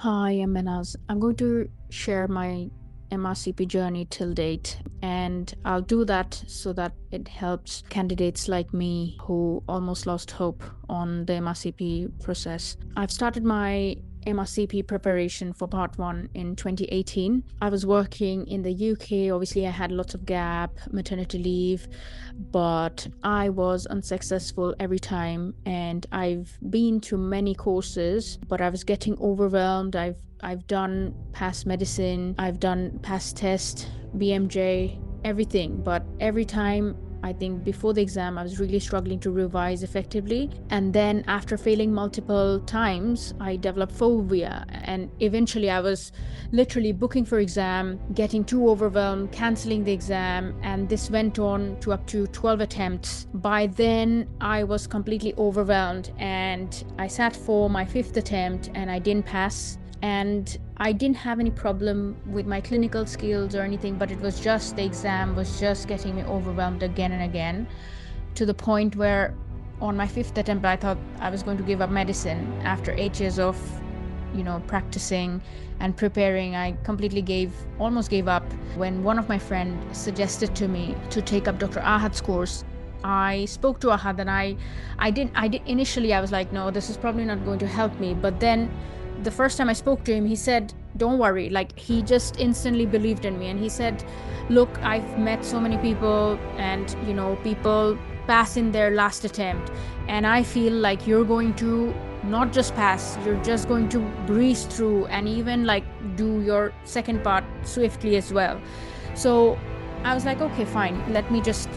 Hi, I'm Manaz. I'm going to share my MRCP journey till date, and I'll do that so that it helps candidates like me who almost lost hope on the MRCP process. I've started my MRCP preparation for part 1 in 2018. I was working in the UK. Obviously, I had lots of gap, maternity leave, but I was unsuccessful every time, and I've been to many courses, but I was getting overwhelmed. I've done past medicine, I've done past test, BMJ, everything, but every time, I think before the exam, I was really struggling to revise effectively. And then after failing multiple times, I developed phobia. And eventually I was literally booking for exam, getting too overwhelmed, canceling the exam. And this went on to up to 12 attempts. By then I was completely overwhelmed, and I sat for my 5th attempt and I didn't pass. And I didn't have any problem with my clinical skills or anything, but it was just the exam was just getting me overwhelmed again and again, to the point where on my 5th attempt I thought I was going to give up medicine. After 8 years of practicing and preparing, I completely almost gave up when one of my friends suggested to me to take up Dr. Ahad's course. I spoke to Ahad, and I did initially I was like, no, this is probably not going to help me. But then the first time I spoke to him, he said, don't worry. Like, he just instantly believed in me, and he said, look, I've met so many people, and people pass in their last attempt, and I feel like you're going to not just pass, you're just going to breeze through and even like do your second part swiftly as well. So I was like, okay, fine, let me just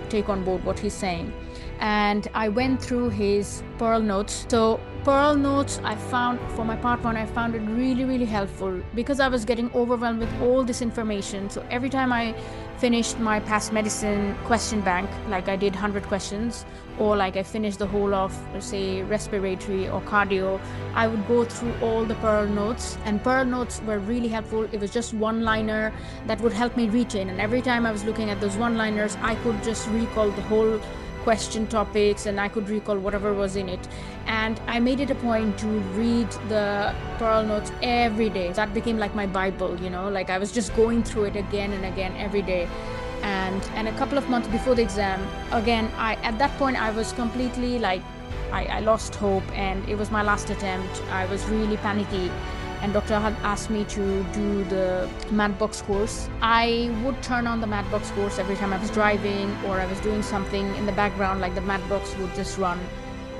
take on board what he's saying. And I went through his Pearl notes. So Pearl notes, I found for my part 1, I found it really helpful, because I was getting overwhelmed with all this information. So every time I finished my past medicine question bank, like I did 100 questions, or like I finished the whole of, let's say, respiratory or cardio, I would go through all the Pearl notes. And Pearl notes were really helpful. It was just one-liner that would help me retain, and every time I was looking at those one-liners, I could just recall the whole question topics, and I could recall whatever was in it. And I made it a point to read the Pearl notes every day. That became like my Bible, like I was just going through it again and again every day. And a couple of months before the exam, again, at that point I was completely like, I lost hope, and it was my last attempt. I was really panicky, and Dr. Ahad asked me to do the MADBOX course. I would turn on the MADBOX course every time I was driving or I was doing something in the background, like the MADBOX would just run.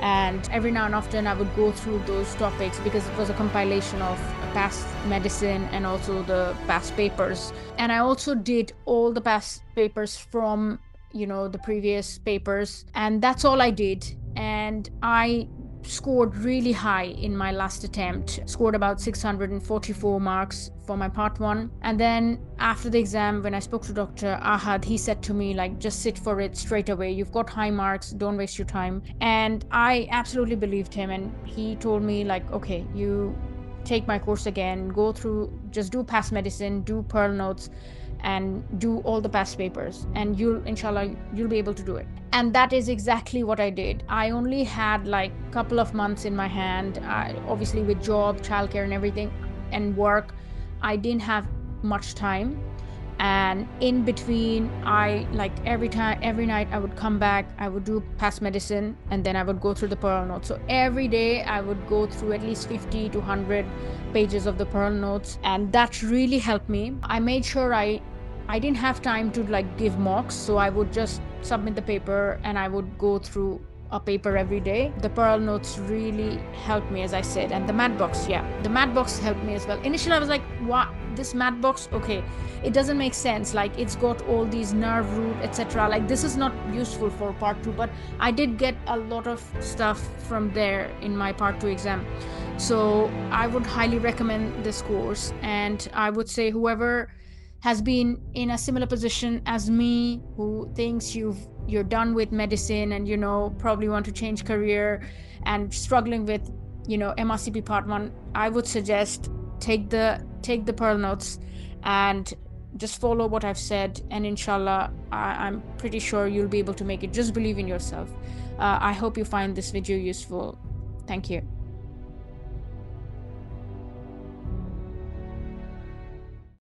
And every now and often I would go through those topics, because it was a compilation of past medicine and also the past papers. And I also did all the past papers from the previous papers, and that's all I did. And I scored really high in my last attempt, scored about 644 marks for my part 1. And then after the exam, when I spoke to Dr. Ahad, he said to me, like, just sit for it straight away. You've got high marks, don't waste your time. And I absolutely believed him, and he told me, like, okay, you take my course again, go through, just do past medicine, do Pearl notes, and do all the past papers, and inshallah you'll be able to do it. And that is exactly what I did. I only had like a couple of months in my hand. Obviously with job, childcare and everything, and work, I didn't have much time. And in between, I like every night I would come back, I would do past medicine, and then I would go through the Pearl notes. So every day I would go through at least 50 to 100 pages of the Pearl notes, and that really helped me. I made sure I didn't have time to like give mocks, so I would just submit the paper and I would go through a paper every day. The Pearl notes really helped me, as I said. And the MADBOX, the MADBOX helped me as well. Initially I was like, what, this MADBOX, okay, it doesn't make sense, like it's got all these nerve root, etc. Like this is not useful for part 2, but I did get a lot of stuff from there in my part 2 exam. So I would highly recommend this course, and I would say whoever has been in a similar position as me, who thinks you're done with medicine and probably want to change career and struggling with MRCP part 1, I would suggest take the Pearl notes and just follow what I've said, and inshallah I'm pretty sure you'll be able to make it. Just believe in yourself. I hope you find this video useful. Thank you.